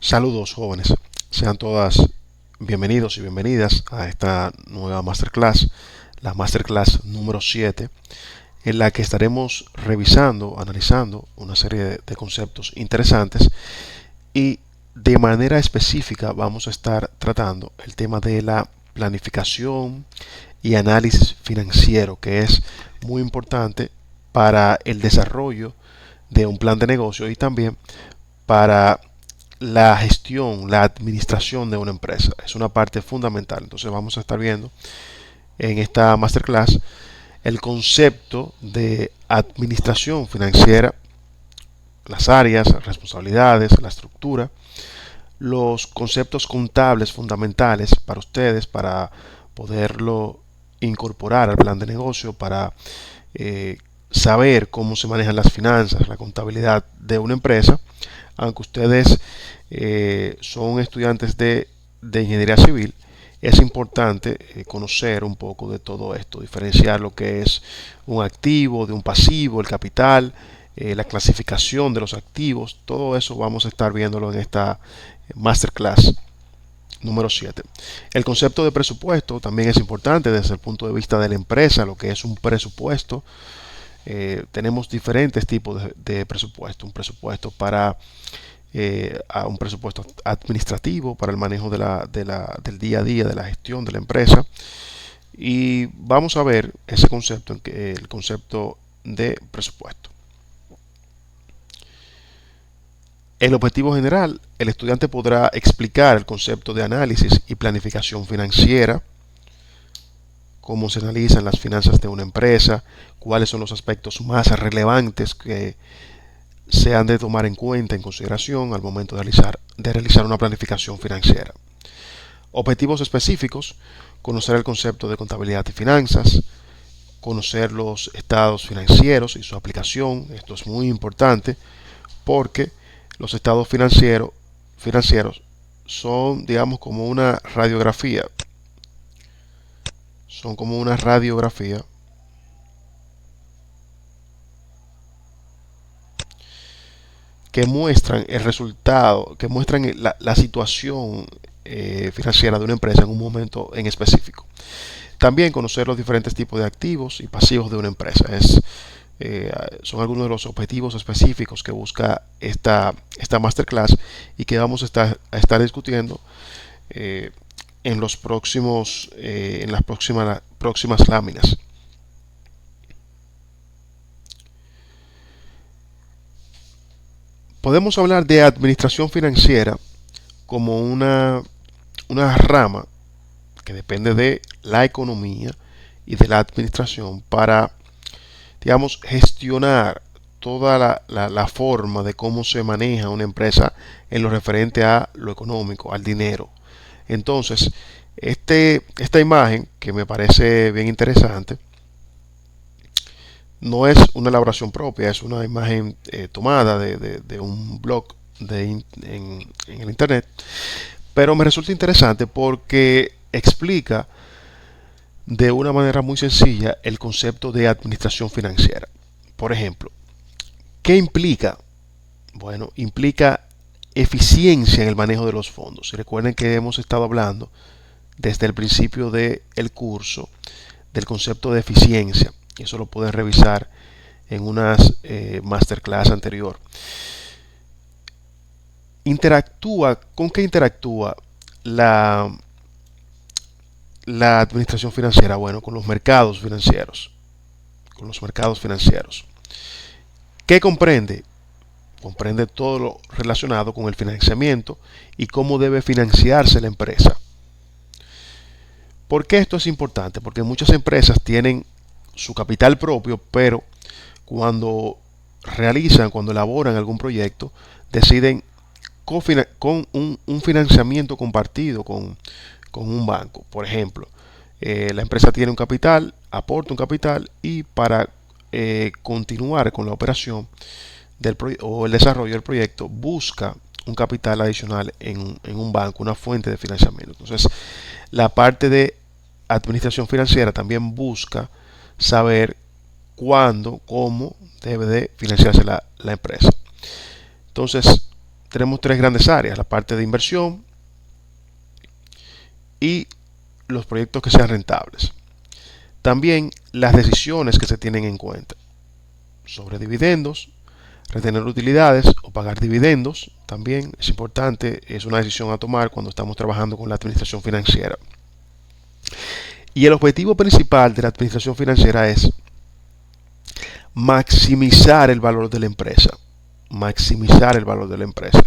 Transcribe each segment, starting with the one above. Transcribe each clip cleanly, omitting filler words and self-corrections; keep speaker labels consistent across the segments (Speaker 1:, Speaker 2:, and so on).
Speaker 1: Saludos jóvenes, sean todas bienvenidos y bienvenidas a esta nueva masterclass, la masterclass número 7, en la que estaremos revisando, analizando una serie de conceptos interesantes y de manera específica vamos a estar tratando el tema de la planificación y análisis financiero, que es muy importante para el desarrollo de un plan de negocio y también para la gestión, la administración de una empresa. Es una parte fundamental. Entonces vamos a estar viendo en esta masterclass el concepto de administración financiera, las áreas, las responsabilidades, la estructura, los conceptos contables fundamentales para ustedes, para poderlo incorporar al plan de negocio, para saber cómo se manejan las finanzas, la contabilidad de una empresa, aunque ustedes son estudiantes de ingeniería civil. Es importante conocer un poco de todo esto, diferenciar lo que es un activo de un pasivo, el capital, la clasificación de los activos, todo eso vamos a estar viéndolo en esta masterclass número 7. El concepto de presupuesto también es importante desde el punto de vista de la empresa, lo que es un presupuesto. Tenemos diferentes tipos de presupuesto. Un presupuesto para a un presupuesto administrativo para el manejo del día a día, de la gestión de la empresa. Y vamos a ver ese concepto, el concepto de presupuesto. El objetivo general, el estudiante podrá explicar el concepto de análisis y planificación financiera, cómo se analizan las finanzas de una empresa, cuáles son los aspectos más relevantes que se han de tomar en cuenta, en consideración al momento de realizar una planificación financiera. Objetivos específicos, conocer el concepto de contabilidad y finanzas, conocer los estados financieros y su aplicación. Esto es muy importante porque los estados financieros son, digamos, como una radiografía. Son como una radiografía que muestran el resultado, que muestran la situación financiera de una empresa en un momento en específico. También conocer los diferentes tipos de activos y pasivos de una empresa. Son algunos de los objetivos específicos que busca esta masterclass y que vamos a estar discutiendo en los próximos, en las próximas láminas. Podemos hablar de administración financiera como una rama que depende de la economía y de la administración para, digamos, gestionar toda la forma de cómo se maneja una empresa en lo referente a lo económico, al dinero. Entonces, esta imagen que me parece bien interesante no es una elaboración propia, es una imagen tomada de un blog en el internet, pero me resulta interesante porque explica de una manera muy sencilla el concepto de administración financiera. Por ejemplo, ¿qué implica? Bueno, implica eficiencia en el manejo de los fondos. Y recuerden que hemos estado hablando desde el principio del curso del concepto de eficiencia. Y eso lo pueden revisar en unas masterclass anterior. ¿Con qué interactúa la administración financiera? Bueno, con los mercados financieros. Con los mercados financieros. ¿Qué comprende? Comprende todo lo relacionado con el financiamiento y cómo debe financiarse la empresa. ¿Por qué esto es importante? Porque muchas empresas tienen su capital propio, pero cuando elaboran algún proyecto, deciden con un financiamiento compartido con un banco. Por ejemplo, la empresa tiene un capital, aporta un capital y para continuar con la operación o el desarrollo del proyecto busca un capital adicional en un banco, una fuente de financiamiento. Entonces, la parte de administración financiera también busca saber cuándo, cómo debe de financiarse la empresa. Entonces, tenemos tres grandes áreas: la parte de inversión y los proyectos que sean rentables. También las decisiones que se tienen en cuenta sobre dividendos, retener utilidades o pagar dividendos. También es importante, es una decisión a tomar cuando estamos trabajando con la administración financiera. Y el objetivo principal de la administración financiera es maximizar el valor de la empresa. Maximizar el valor de la empresa.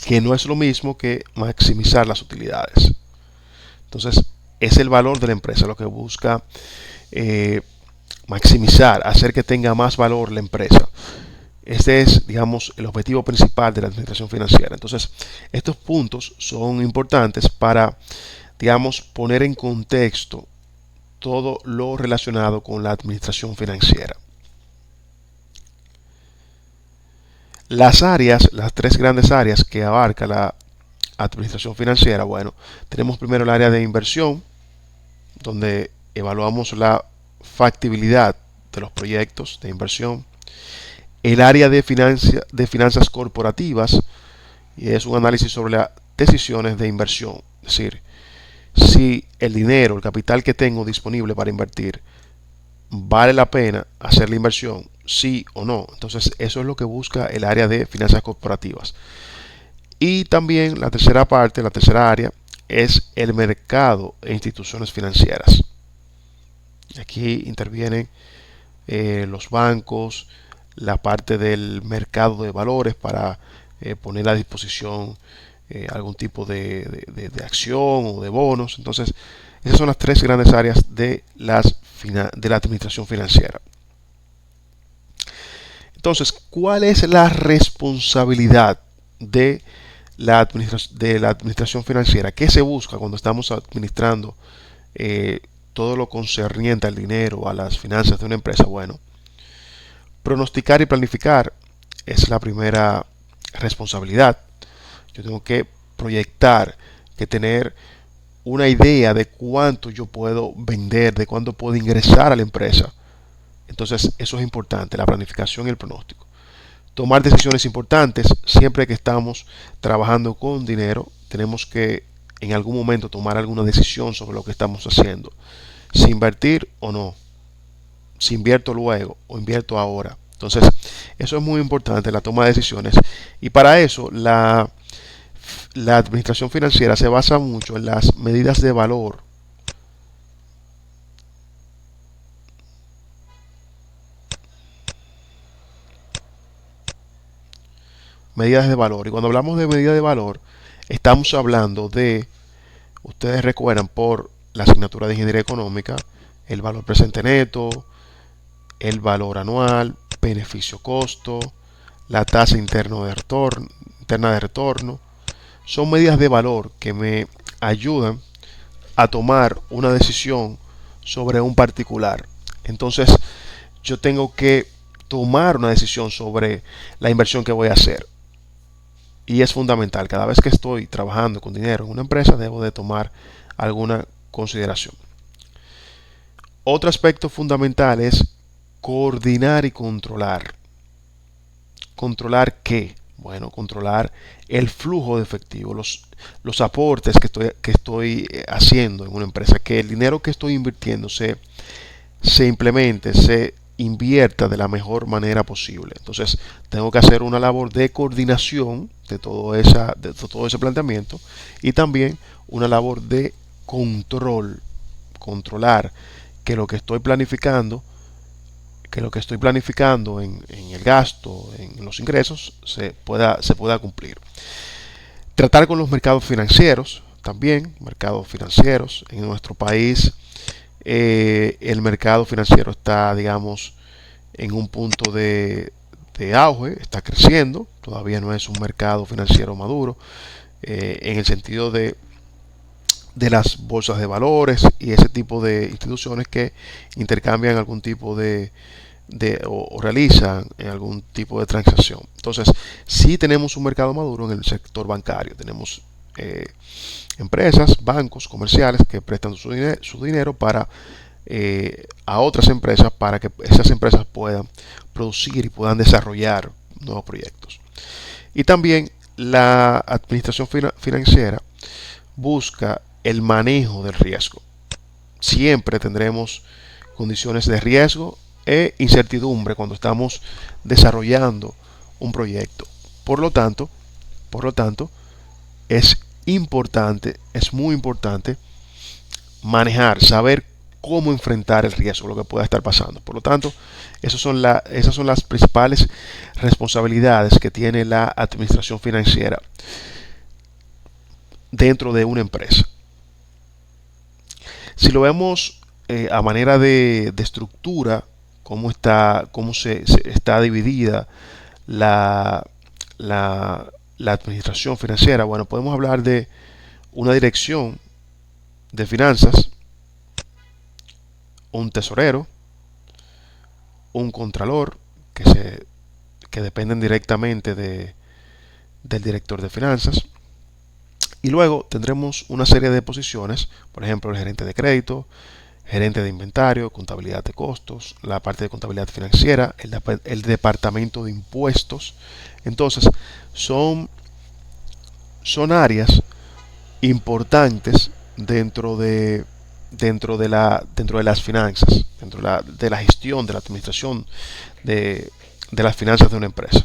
Speaker 1: Que no es lo mismo que maximizar las utilidades. Entonces, es el valor de la empresa lo que busca maximizar, hacer que tenga más valor la empresa. Este es, digamos, el objetivo principal de la administración financiera. Entonces, estos puntos son importantes para, digamos, poner en contexto todo lo relacionado con la administración financiera. Las áreas, las tres grandes áreas que abarca la administración financiera, bueno, tenemos primero el área de inversión, donde evaluamos la factibilidad de los proyectos de inversión. El área de finanzas corporativas, y es un análisis sobre las decisiones de inversión, es decir, si el dinero, el capital que tengo disponible para invertir, vale la pena hacer la inversión, sí o no. Entonces eso es lo que busca el área de finanzas corporativas. Y también la tercera parte, la tercera área, es el mercado e instituciones financieras. Aquí intervienen los bancos, la parte del mercado de valores para poner a disposición algún tipo de acción o de bonos. Entonces, esas son las tres grandes áreas de la administración financiera. Entonces, ¿cuál es la responsabilidad de la administración financiera? ¿Qué se busca cuando estamos administrando todo lo concerniente al dinero, a las finanzas de una empresa? Bueno, pronosticar y planificar es la primera responsabilidad. Yo tengo que proyectar, que tener una idea de cuánto yo puedo vender, de cuánto puedo ingresar a la empresa. Entonces, eso es importante, la planificación y el pronóstico. Tomar decisiones importantes. Siempre que estamos trabajando con dinero, tenemos que en algún momento tomar alguna decisión sobre lo que estamos haciendo. Si invertir o no. Si invierto luego o invierto ahora. Entonces, eso es muy importante, la toma de decisiones. Y para eso, la administración financiera se basa mucho en las medidas de valor. Medidas de valor. Y cuando hablamos de medidas de valor, estamos hablando de, ustedes recuerdan por la asignatura de ingeniería económica, el valor presente neto, el valor anual, beneficio-costo, la tasa interna de retorno. Son medidas de valor que me ayudan a tomar una decisión sobre un particular. Entonces, yo tengo que tomar una decisión sobre la inversión que voy a hacer. Y es fundamental, cada vez que estoy trabajando con dinero en una empresa, debo de tomar alguna consideración. Otro aspecto fundamental es coordinar y controlar. ¿Controlar qué? Bueno, controlar el flujo de efectivo, los aportes que estoy haciendo en una empresa, que el dinero que estoy invirtiendo se implemente, se invierta de la mejor manera posible. Entonces, tengo que hacer una labor de coordinación de todo ese planteamiento y también una labor de controlar que lo que estoy planificando en el gasto, en los ingresos, se pueda cumplir. Tratar con los mercados financieros, también mercados financieros. En nuestro país el mercado financiero está, digamos, en un punto de auge, está creciendo, todavía no es un mercado financiero maduro, en el sentido de las bolsas de valores y ese tipo de instituciones que intercambian algún tipo o realizan algún tipo de transacción. Entonces, sí tenemos un mercado maduro en el sector bancario. Tenemos empresas, bancos comerciales que prestan su dinero para a otras empresas para que esas empresas puedan producir y puedan desarrollar nuevos proyectos. Y también la administración financiera busca el manejo del riesgo. Siempre tendremos condiciones de riesgo e incertidumbre cuando estamos desarrollando un proyecto. Por lo tanto, es importante, es muy importante manejar, saber cómo enfrentar el riesgo, lo que pueda estar pasando. Por lo tanto, esas son las principales responsabilidades que tiene la administración financiera dentro de una empresa. Si lo vemos a manera de estructura, cómo se está dividida la, la administración financiera, bueno, podemos hablar de una dirección de finanzas, un tesorero, un contralor que dependen directamente del director de finanzas. Y luego tendremos una serie de posiciones, por ejemplo, el gerente de crédito, gerente de inventario, contabilidad de costos, la parte de contabilidad financiera, el departamento de impuestos. Entonces, son áreas importantes dentro de las finanzas, de la gestión, de la administración de las finanzas de una empresa.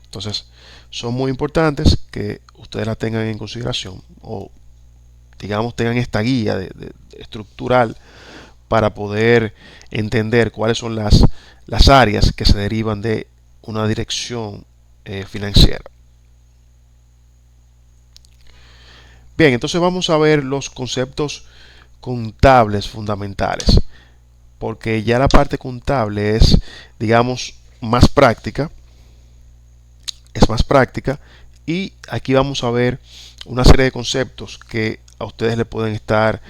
Speaker 1: Entonces, son muy importantes que ustedes la tengan en consideración o, digamos, tengan esta guía estructural para poder entender cuáles son las áreas que se derivan de una dirección financiera. Bien, entonces vamos a ver los conceptos contables fundamentales, porque ya la parte contable es, digamos, más práctica, y aquí vamos a ver una serie de conceptos que a ustedes lo pueden estar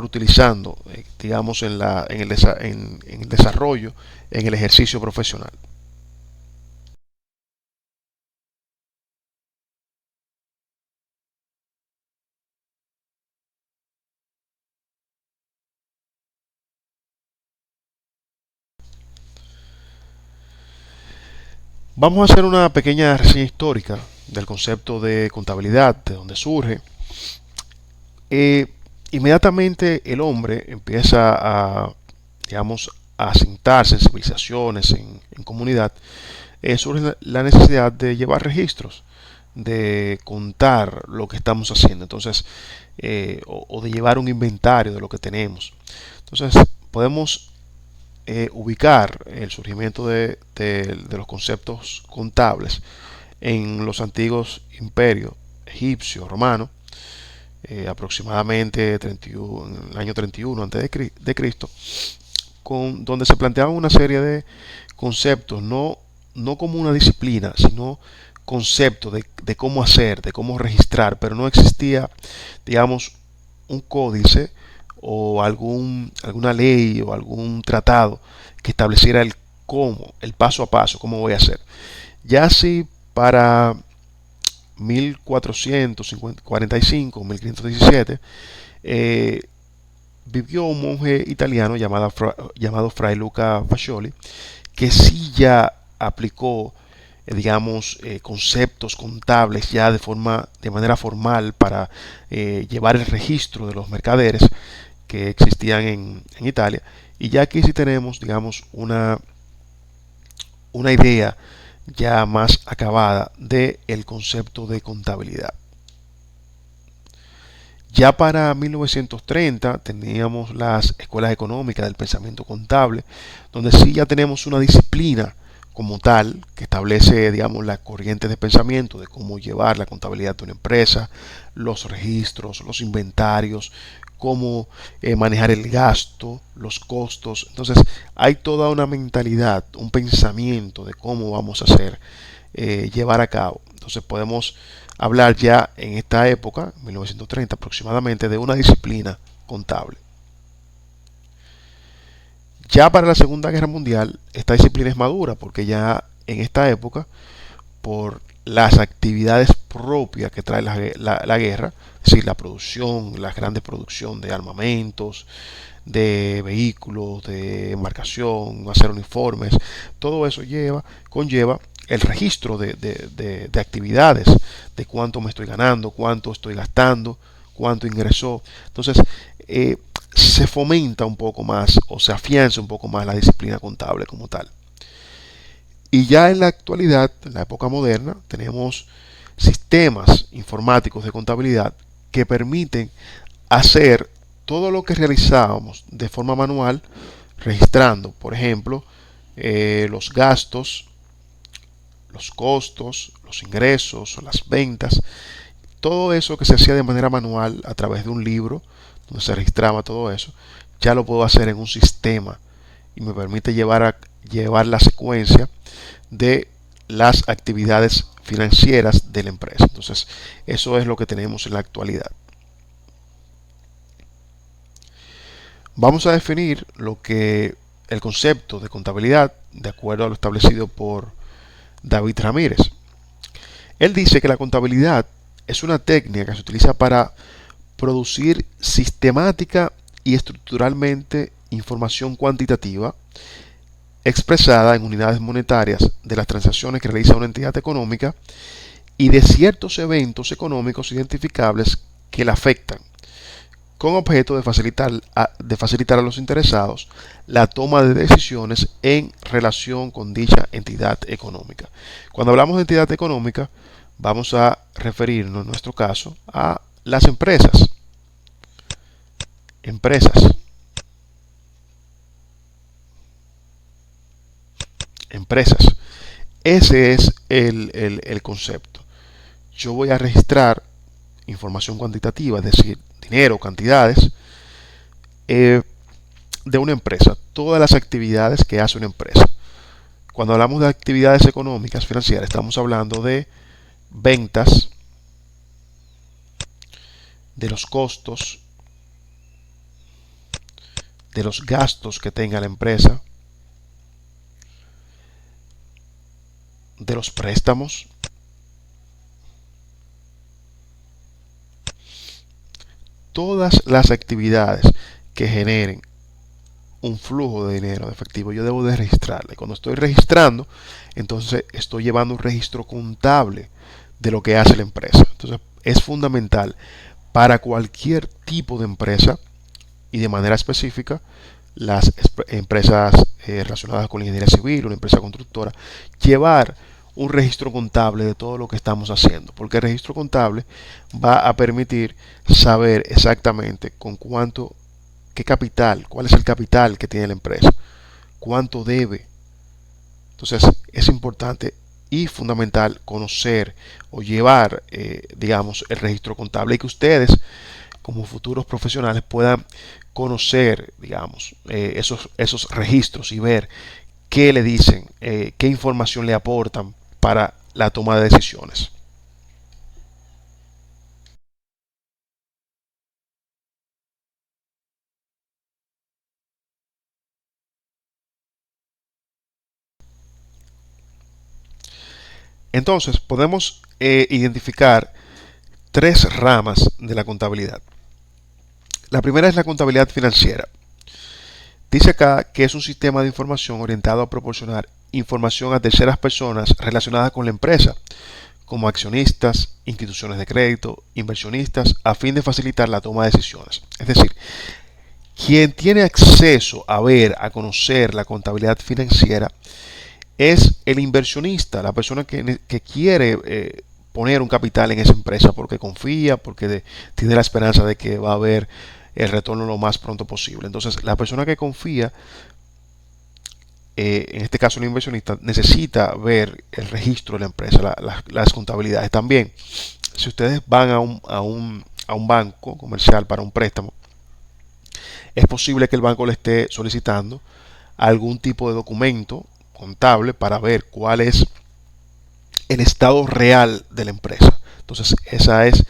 Speaker 1: utilizando, digamos, en el desarrollo, en el ejercicio profesional. Vamos a hacer una pequeña reseña histórica del concepto de contabilidad, de dónde surge. Eh, Inmediatamente el hombre empieza digamos, a asentarse en civilizaciones, en comunidad, surge la necesidad de llevar registros, de contar lo que estamos haciendo, entonces, o de llevar un inventario de lo que tenemos. Entonces, podemos ubicar el surgimiento de los conceptos contables en los antiguos imperios egipcio, romano, aproximadamente 31, en el año 31 a.C., donde se planteaban una serie de conceptos, no como una disciplina, sino conceptos de cómo hacer, de cómo registrar, pero no existía, digamos, un códice o alguna ley o algún tratado que estableciera el cómo, el paso a paso, cómo voy a hacer. Ya así para 1445, 1517, vivió un monje italiano llamado Fray Luca Fascioli, que sí ya aplicó, digamos, conceptos contables ya de manera formal para llevar el registro de los mercaderes que existían en Italia. Y ya aquí sí tenemos, digamos, una idea ya más acabada del concepto de contabilidad. Ya para 1930 teníamos las escuelas económicas del pensamiento contable, donde sí ya tenemos una disciplina como tal que establece, digamos, las corrientes de pensamiento de cómo llevar la contabilidad de una empresa, los registros, los inventarios, cómo manejar el gasto, los costos. Entonces hay toda una mentalidad, un pensamiento de cómo vamos a hacer, llevar a cabo. Entonces podemos hablar ya en esta época, 1930 aproximadamente, de una disciplina contable. Ya para la Segunda Guerra Mundial, esta disciplina es madura porque ya en esta época, por las actividades propia que trae la guerra, es decir, la producción, la grande producción de armamentos, de vehículos, de embarcación, hacer uniformes, todo eso conlleva el registro de actividades, de cuánto me estoy ganando, cuánto estoy gastando, cuánto ingresó. Entonces, se fomenta un poco más o se afianza un poco más la disciplina contable como tal. Y ya en la actualidad, en la época moderna, tenemos sistemas informáticos de contabilidad que permiten hacer todo lo que realizábamos de forma manual, registrando, por ejemplo, los gastos, los costos, los ingresos, las ventas, todo eso que se hacía de manera manual a través de un libro donde se registraba todo eso, ya lo puedo hacer en un sistema y me permite llevar la secuencia de las actividades financieras de la empresa. Entonces, eso es lo que tenemos en la actualidad. Vamos a definir el concepto de contabilidad de acuerdo a lo establecido por David Ramírez. Él dice que la contabilidad es una técnica que se utiliza para producir sistemática y estructuralmente información cuantitativa expresada en unidades monetarias de las transacciones que realiza una entidad económica y de ciertos eventos económicos identificables que la afectan, con objeto de facilitar a los interesados la toma de decisiones en relación con dicha entidad económica. Cuando hablamos de entidad económica, vamos a referirnos en nuestro caso a las empresas. Empresas. Ese es el concepto. Yo voy a registrar información cuantitativa, es decir, dinero, cantidades, de una empresa, todas las actividades que hace una empresa. Cuando hablamos de actividades económicas, financieras, estamos hablando de ventas, de los costos, de los gastos que tenga la empresa, de los préstamos, todas las actividades que generen un flujo de dinero de efectivo, yo debo de registrarla. Y cuando estoy registrando, entonces estoy llevando un registro contable de lo que hace la empresa. Entonces es fundamental para cualquier tipo de empresa y de manera específica las empresas relacionadas con la ingeniería civil, una empresa constructora, llevar un registro contable de todo lo que estamos haciendo, porque el registro contable va a permitir saber exactamente con qué capital, cuál es el capital que tiene la empresa, cuánto debe. Entonces es importante y fundamental conocer o llevar, digamos, el registro contable y que ustedes como futuros profesionales puedan conocer, digamos, esos registros y ver qué le dicen, qué información le aportan para la toma de decisiones. Entonces, podemos identificar tres ramas de la contabilidad. La primera es la contabilidad financiera. Dice acá que es un sistema de información orientado a proporcionar información a terceras personas relacionadas con la empresa, como accionistas, instituciones de crédito, inversionistas, a fin de facilitar la toma de decisiones. Es decir, quien tiene acceso a ver, a conocer la contabilidad financiera es el inversionista, la persona que quiere poner un capital en esa empresa porque confía, porque tiene la esperanza de que va a haber el retorno lo más pronto posible. Entonces, la persona que confía, en este caso el inversionista, necesita ver el registro de la empresa, las contabilidades. También, si ustedes van a un banco comercial para un préstamo, es posible que el banco le esté solicitando algún tipo de documento contable para ver cuál es el estado real de la empresa. Entonces, esa es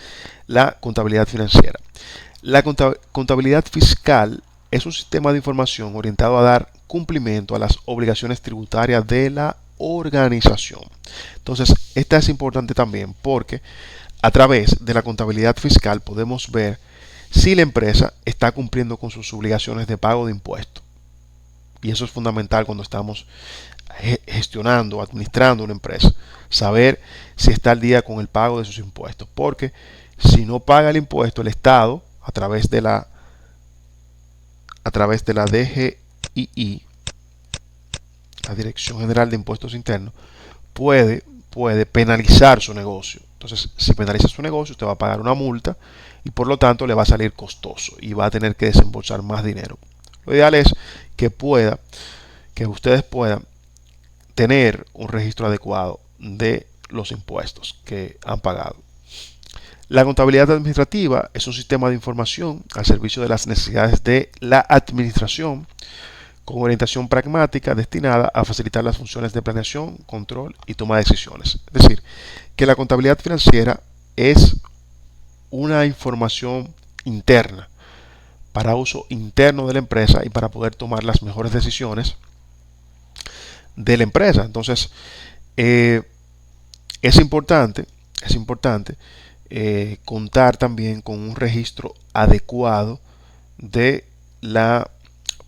Speaker 1: la contabilidad financiera. La contabilidad fiscal es un sistema de información orientado a dar cumplimiento a las obligaciones tributarias de la organización. Entonces, esta es importante también porque a través de la contabilidad fiscal podemos ver si la empresa está cumpliendo con sus obligaciones de pago de impuestos. Y eso es fundamental cuando estamos gestionando, administrando una empresa. Saber si está al día con el pago de sus impuestos. Porque si no paga el impuesto, el Estado, a través de la DGII, la Dirección General de Impuestos Internos, puede penalizar su negocio. Entonces, si penaliza su negocio, usted va a pagar una multa y por lo tanto le va a salir costoso y va a tener que desembolsar más dinero. Lo ideal es que ustedes puedan tener un registro adecuado de los impuestos que han pagado. La contabilidad administrativa es un sistema de información al servicio de las necesidades de la administración con orientación pragmática destinada a facilitar las funciones de planeación, control y toma de decisiones. Es decir, que la contabilidad financiera es una información interna para uso interno de la empresa y para poder tomar las mejores decisiones de la empresa. Entonces, es importante contar también con un registro adecuado de la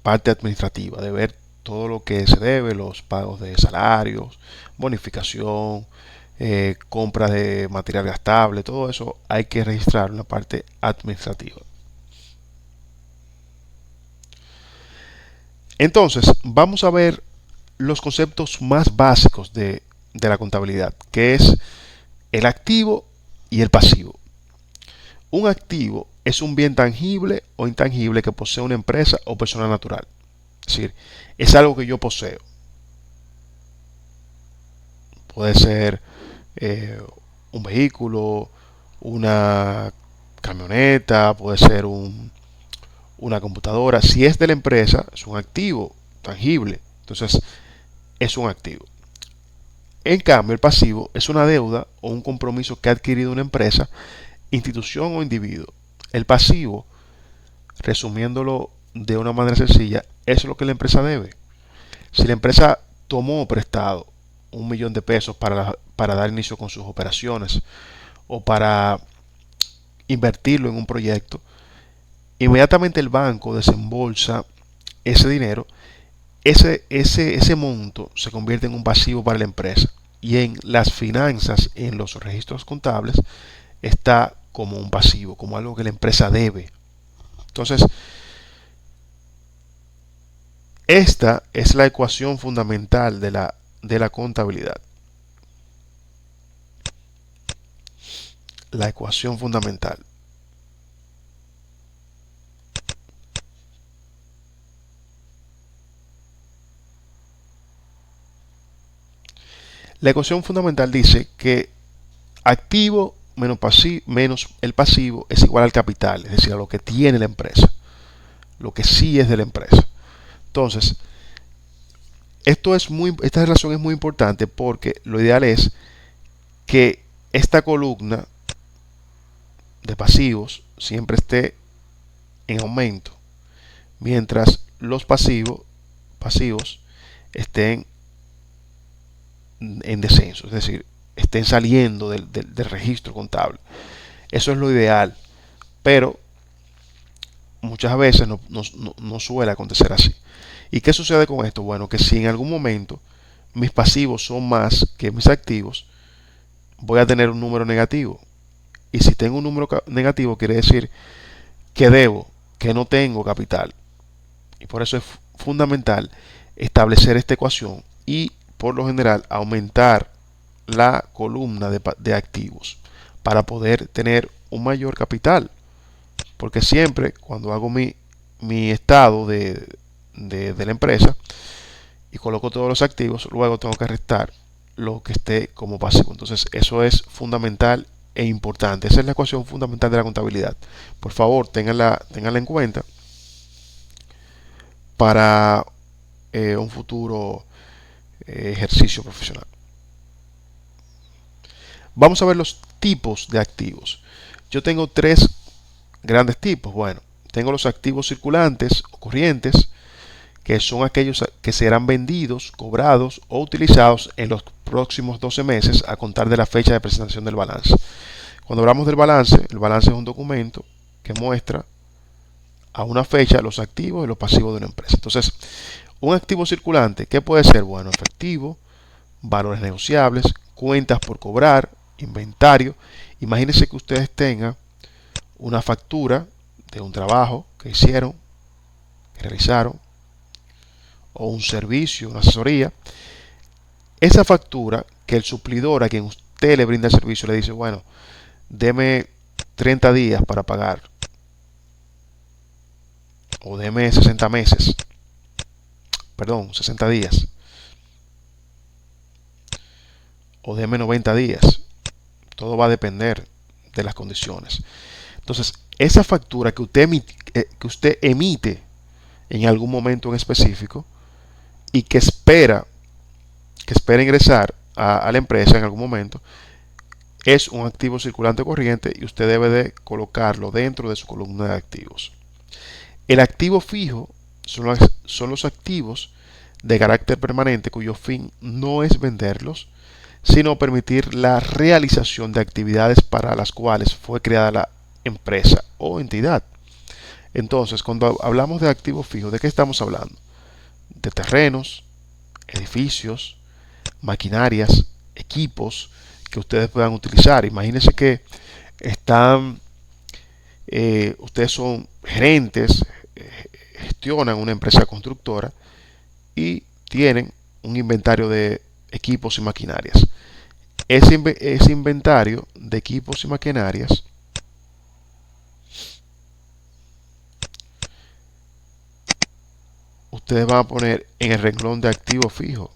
Speaker 1: parte administrativa, de ver todo lo que se debe, los pagos de salarios, bonificación, compra de material gastable, todo eso hay que registrar en la parte administrativa. Entonces, vamos a ver los conceptos más básicos de la contabilidad, que es el activo y el pasivo. Un activo es un bien tangible o intangible que posee una empresa o persona natural. Es decir, es algo que yo poseo. Puede ser un vehículo, una camioneta, puede ser una computadora. Si es de la empresa, es un activo tangible. Entonces, es un activo. En cambio, el pasivo es una deuda o un compromiso que ha adquirido una empresa, institución o individuo. El pasivo, resumiéndolo de una manera sencilla, es lo que la empresa debe. Si la empresa tomó prestado 1 millón de pesos para dar inicio con sus operaciones o para invertirlo en un proyecto, inmediatamente el banco desembolsa ese dinero. Ese monto se convierte en un pasivo para la empresa y en las finanzas, en los registros contables, está como un pasivo, como algo que la empresa debe. Entonces, esta es la ecuación fundamental de la contabilidad. La ecuación fundamental. La ecuación fundamental dice que activo menos el pasivo es igual al capital, es decir, a lo que tiene la empresa, lo que sí es de la empresa. Entonces, esta relación es muy importante porque lo ideal es que esta columna de pasivos siempre esté en aumento, mientras los pasivos estén en descenso, es decir, estén saliendo del registro contable. Eso es lo ideal, pero muchas veces no suele acontecer así. ¿Y qué sucede con esto? Bueno, que si en algún momento mis pasivos son más que mis activos, voy a tener un número negativo. Y si tengo un número negativo, quiere decir que debo, que no tengo capital. Y por eso es fundamental establecer esta ecuación y, por lo general, aumentar la columna de activos para poder tener un mayor capital. Porque siempre cuando hago mi estado de la empresa y coloco todos los activos, luego tengo que restar lo que esté como pasivo. Entonces eso es fundamental e importante. Esa es la ecuación fundamental de la contabilidad. Por favor, ténganla en cuenta para un futuro ejercicio profesional. Vamos a ver los tipos de activos. Yo tengo 3 grandes tipos. Bueno, tengo los activos circulantes o corrientes, que son aquellos que serán vendidos, cobrados o utilizados en los próximos 12 meses a contar de la fecha de presentación del balance. Cuando hablamos del balance, el balance es un documento que muestra a una fecha los activos y los pasivos de una empresa. Entonces, un activo circulante, ¿qué puede ser? Bueno, efectivo, valores negociables, cuentas por cobrar, inventario. Imagínense que ustedes tengan una factura de un trabajo que hicieron, que realizaron, o un servicio, una asesoría. Esa factura que el suplidor a quien usted le brinda el servicio le dice, bueno, deme 30 días para pagar, o deme 60 meses, perdón, 60 días, o deme 90 días. Todo va a depender de las condiciones. Entonces, esa factura que usted emite en algún momento en específico y que espera ingresar a la empresa en algún momento, es un activo circulante corriente y usted debe de colocarlo dentro de su columna de activos. El activo fijo son los activos de carácter permanente cuyo fin no es venderlos, sino permitir la realización de actividades para las cuales fue creada la empresa o entidad. Entonces, cuando hablamos de activo fijo, ¿de qué estamos hablando? De terrenos, edificios, maquinarias, equipos que ustedes puedan utilizar. Imagínense que ustedes son gerentes, gestionan una empresa constructora y tienen un inventario de equipos y maquinarias. Ese inventario de equipos y maquinarias ustedes van a poner en el renglón de activo fijo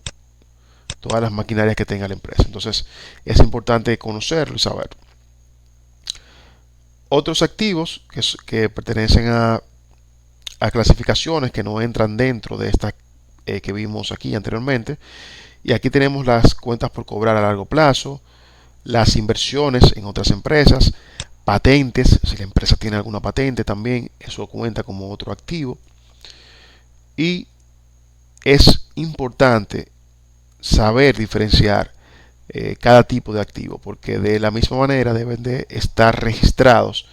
Speaker 1: todas las maquinarias que tenga la empresa. Entonces es importante conocerlo y saber. Otros activos que pertenecen a clasificaciones que no entran dentro de estas que vimos aquí anteriormente. Y aquí tenemos las cuentas por cobrar a largo plazo, las inversiones en otras empresas, patentes, si la empresa tiene alguna patente también, eso cuenta como otro activo. Y es importante saber diferenciar cada tipo de activo, porque de la misma manera deben de estar registrados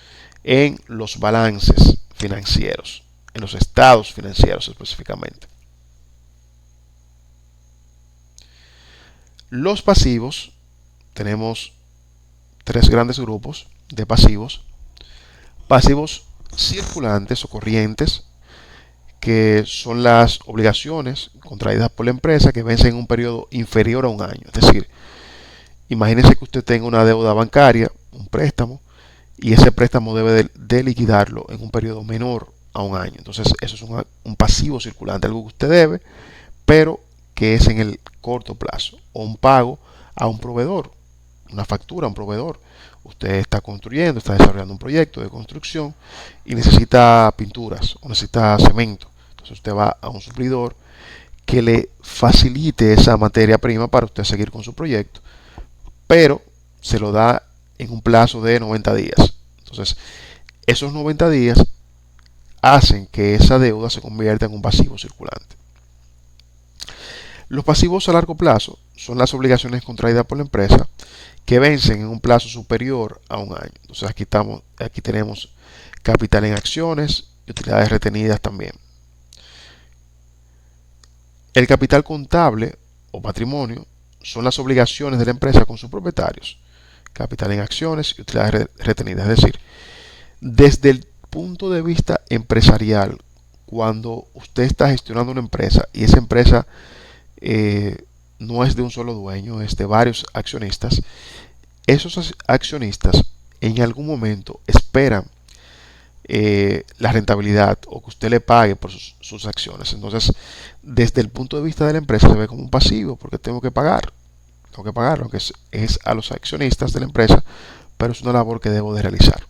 Speaker 1: en los balances financieros, en los estados financieros específicamente. Los pasivos, tenemos tres grandes grupos de pasivos. Pasivos circulantes o corrientes, que son las obligaciones contraídas por la empresa que vencen en un periodo inferior a un año. Es decir, imagínese que usted tenga una deuda bancaria, un préstamo, y ese préstamo debe de liquidarlo en un periodo menor a un año. Entonces, eso es un pasivo circulante, algo que usted debe, pero que es en el corto plazo, o un pago a un proveedor, una factura a un proveedor. Usted está construyendo, está desarrollando un proyecto de construcción y necesita pinturas o necesita cemento. Entonces usted va a un suplidor que le facilite esa materia prima para usted seguir con su proyecto, pero se lo da en un plazo de 90 días. Entonces, esos 90 días hacen que esa deuda se convierta en un pasivo circulante. Los pasivos a largo plazo son las obligaciones contraídas por la empresa que vencen en un plazo superior a un año. Entonces aquí tenemos capital en acciones y utilidades retenidas también. El capital contable o patrimonio son las obligaciones de la empresa con sus propietarios. Capital en acciones y utilidades retenidas. Es decir, desde el punto de vista empresarial, cuando usted está gestionando una empresa y esa empresa no es de un solo dueño, es de varios accionistas, esos accionistas en algún momento esperan la rentabilidad o que usted le pague por sus acciones. Entonces, desde el punto de vista de la empresa se ve como un pasivo porque tengo que pagar lo que es a los accionistas de la empresa, pero es una labor que debo de realizar.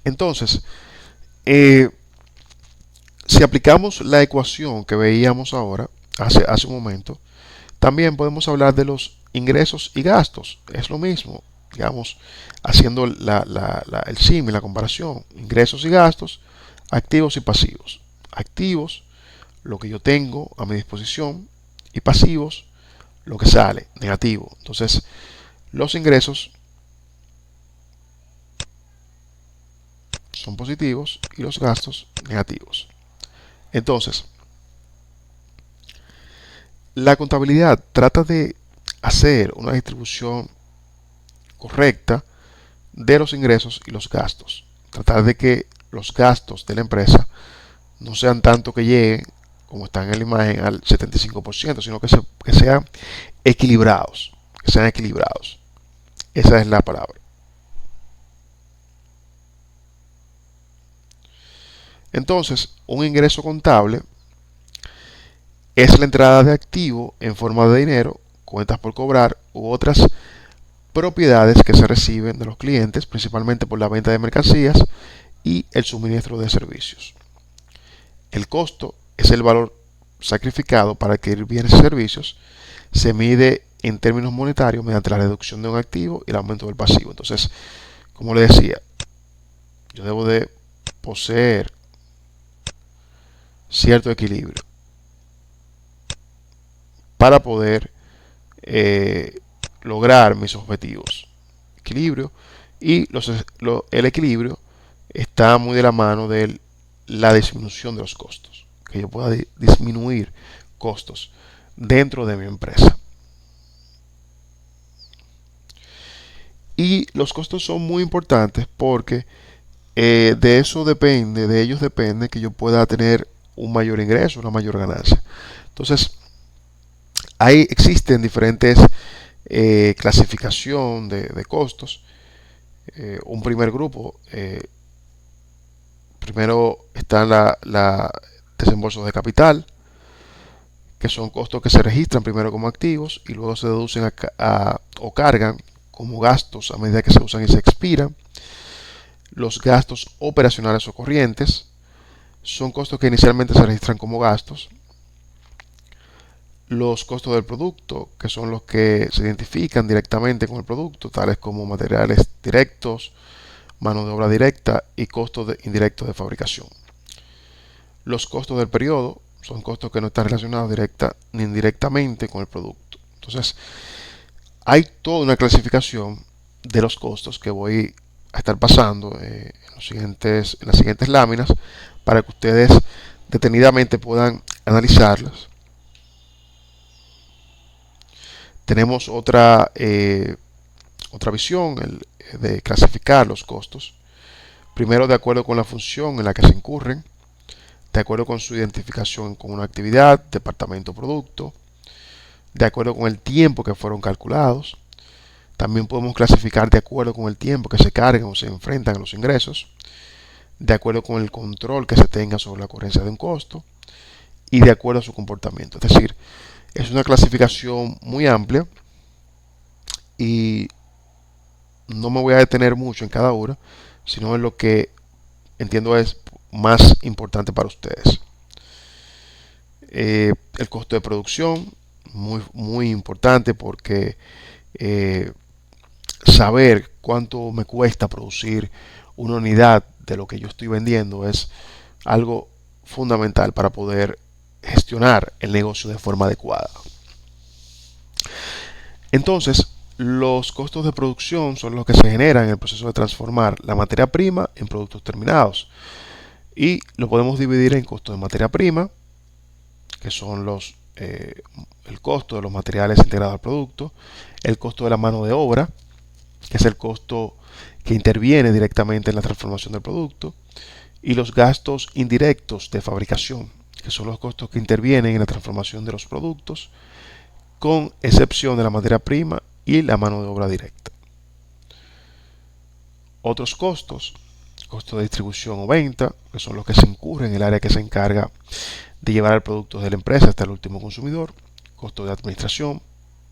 Speaker 1: Entonces, si aplicamos la ecuación que veíamos ahora, hace un momento, también podemos hablar de los ingresos y gastos. Es lo mismo. digamos, haciendo el símil, la comparación, ingresos y gastos, activos y pasivos. Activos, lo que yo tengo a mi disposición, y pasivos, lo que sale, negativo. Entonces, los ingresos son positivos y los gastos negativos. Entonces, la contabilidad trata de hacer una distribución correcta de los ingresos y los gastos. Tratar de que los gastos de la empresa no sean tanto que lleguen, como están en la imagen, al 75%, sino que sean equilibrados. Que sean equilibrados. Esa es la palabra. Entonces, un ingreso contable es la entrada de activo en forma de dinero, cuentas por cobrar u otras propiedades que se reciben de los clientes, principalmente por la venta de mercancías y el suministro de servicios. El costo es el valor sacrificado para adquirir bienes y servicios. Se mide en términos monetarios mediante la reducción de un activo y el aumento del pasivo. Entonces, como le decía, yo debo de poseer cierto equilibrio para poder lograr mis objetivos. Equilibrio, y el equilibrio está muy de la mano de la disminución de los costos, que yo pueda disminuir costos dentro de mi empresa. Y los costos son muy importantes porque de ellos depende que yo pueda tener un mayor ingreso, una mayor ganancia. Entonces, existen diferentes clasificación de costos. Un primer grupo, primero están la desembolsos de capital, que son costos que se registran primero como activos y luego se deducen o cargan como gastos a medida que se usan y se expiran. Los gastos operacionales o corrientes son costos que inicialmente se registran como gastos. Los costos del producto, que son los que se identifican directamente con el producto, tales como materiales directos, mano de obra directa y costos indirectos de fabricación. Los costos del periodo son costos que no están relacionados directa ni indirectamente con el producto. Entonces, hay toda una clasificación de los costos que voy a estar pasando en las siguientes láminas para que ustedes detenidamente puedan analizarlas. Tenemos otra visión de clasificar los costos. Primero, de acuerdo con la función en la que se incurren, de acuerdo con su identificación con una actividad, departamento o producto, de acuerdo con el tiempo que fueron calculados. También podemos clasificar de acuerdo con el tiempo que se cargan o se enfrentan a los ingresos, de acuerdo con el control que se tenga sobre la ocurrencia de un costo y de acuerdo a su comportamiento. Es decir, es una clasificación muy amplia y no me voy a detener mucho en cada una, sino en lo que entiendo es más importante para ustedes. El costo de producción, muy importante porque saber cuánto me cuesta producir una unidad de lo que yo estoy vendiendo es algo fundamental para poder gestionar el negocio de forma adecuada. Entonces, los costos de producción son los que se generan en el proceso de transformar la materia prima en productos terminados. Y lo podemos dividir en costos de materia prima, que son el costo de los materiales integrados al producto, el costo de la mano de obra, que es el costo que interviene directamente en la transformación del producto, y los gastos indirectos de fabricación, que son los costos que intervienen en la transformación de los productos, con excepción de la materia prima y la mano de obra directa. Otros costos, costos de distribución o venta, que son los que se incurren en el área que se encarga de llevar el producto de la empresa hasta el último consumidor. Costos de administración,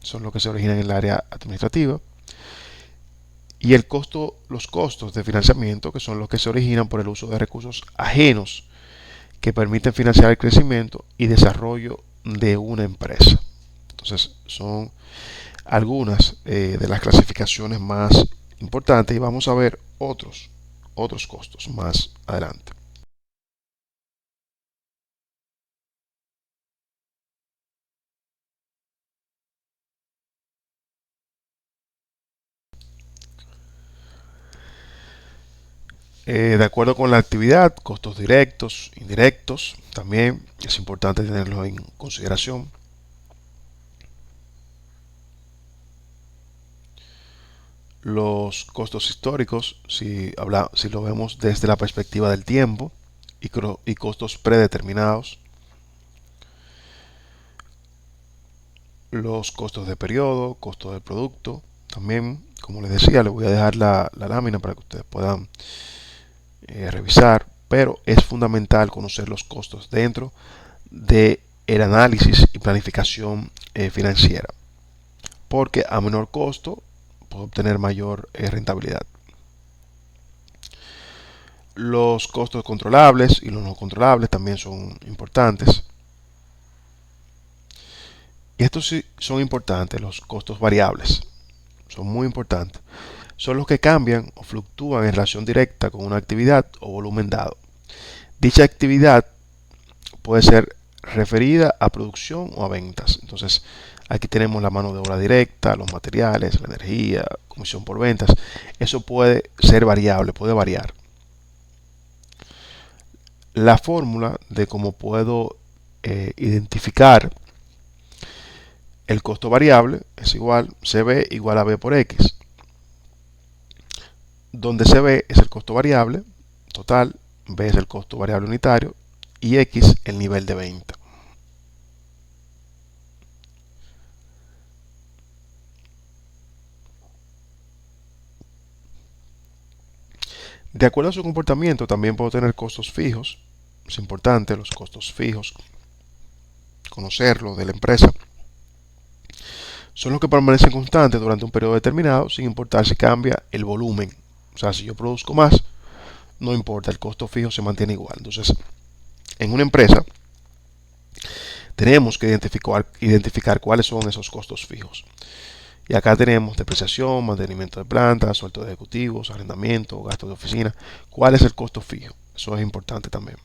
Speaker 1: son los que se originan en el área administrativa. Y los costos de financiamiento, que son los que se originan por el uso de recursos ajenos que permiten financiar el crecimiento y desarrollo de una empresa. Entonces, son algunas de las clasificaciones más importante y vamos a ver otros costos más adelante. De acuerdo con la actividad, costos directos, indirectos, también es importante tenerlos en consideración. Los costos históricos, si lo vemos desde la perspectiva del tiempo, y costos predeterminados. Los costos de periodo, costos de producto. También, como les decía, les voy a dejar la lámina para que ustedes puedan revisar, pero es fundamental conocer los costos dentro de el análisis y planificación financiera, porque a menor costo puedo obtener mayor rentabilidad. Los costos controlables y los no controlables también son importantes. Y estos sí son importantes, los costos variables. Son muy importantes. Son los que cambian o fluctúan en relación directa con una actividad o volumen dado. Dicha actividad puede ser referida a producción o a ventas. Entonces, aquí tenemos la mano de obra directa, los materiales, la energía, comisión por ventas. Eso puede ser variable, puede variar. La fórmula de cómo puedo identificar el costo variable es igual CB igual a B por X, donde CB es el costo variable total, B es el costo variable unitario y X el nivel de venta. De acuerdo a su comportamiento, también puedo tener costos fijos. Es importante los costos fijos, conocerlo de la empresa. Son los que permanecen constantes durante un periodo determinado, sin importar si cambia el volumen. O sea, si yo produzco más, no importa, el costo fijo se mantiene igual. Entonces, en una empresa, tenemos que identificar cuáles son esos costos fijos. Y acá tenemos depreciación, mantenimiento de plantas, sueldos de ejecutivos, arrendamiento, gastos de oficina. ¿Cuál es el costo fijo? Eso es importante también.